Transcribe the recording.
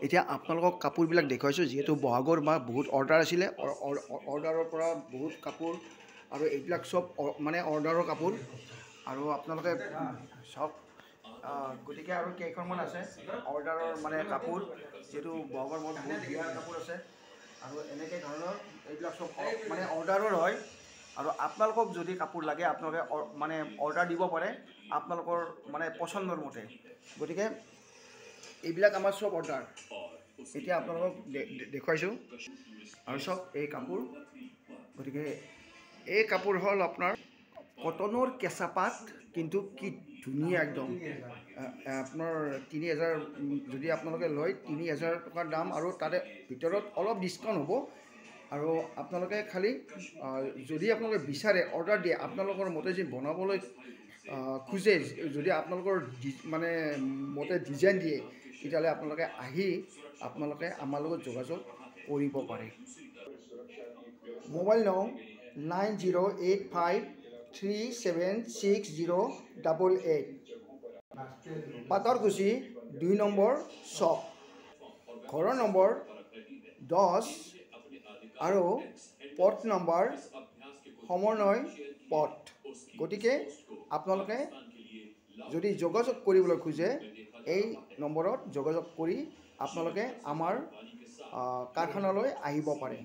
এতিয়া আপোনালোকক কাপোৰবিলাক দেখুৱাইছোঁ যিহেতু বহাগৰ মাহ বহুত অৰ্ডাৰ আছিলে অৰ্ডাৰৰ পৰা বহুত কাপোৰ আৰু এইবিলাক চব মানে অৰ্ডাৰৰ কাপোৰ আৰু আপোনালোকে চব গতিকে আৰু কেইখনমান আছে অৰ্ডাৰৰ মানে কাপোৰ যিহেতু বহাগৰ মাহত বহুত বিয়াৰ কাপোৰ আছে আৰু এনেকৈ ধৰণৰ এইবিলাক চব মানে অৰ্ডাৰৰ হয় আৰু আপোনালোকক যদি কাপোৰ লাগে আপোনালোকে মানে অৰ্ডাৰ দিব পাৰে আপোনালোকৰ মানে পচন্দৰ মতে গতিকে এইবিলাক আমাৰ চব অৰ্ডাৰ এতিয়া আপোনালোকক দেখুৱাইছোঁ আৰু চব এই কাপোৰ গতিকে এই কাপোৰ হ'ল আপোনাৰ কটনৰ কেঁচা পাত কিন্তু কি ধুনীয়া একদম আপোনাৰ ৩,০০০ যদি আপোনালোকে লয় ৩,০০০ টকাৰ দাম আৰু তাতে ভিতৰত অলপ ডিছকাউণ্ট হ'ব আৰু আপোনালোকে খালি যদি আপোনালোকে বিচাৰে অৰ্ডাৰ দিয়ে আপোনালোকৰ মতে যদি বনাবলৈ খোজে যদি আপোনালোকৰ মানে মতে ডিজাইন দিয়ে তেতিয়াহ'লে আপোনালোকে আহি আপোনালোকে আমাৰ লগত যোগাযোগ কৰিব পাৰে মোবাইল নং 9085376088 পাটৰকুছি ২ নম্বৰ চক ঘৰৰ নম্বৰ 10 আৰু পথ নম্বৰ সমন্বয় পথ গতিকে আপোনালোকে যদি যোগাযোগ কৰিবলৈ খোজে এই নম্বৰত যোগাযোগ কৰি আপোনালোকে আমাৰ কাৰখানালৈ আহিব পাৰে।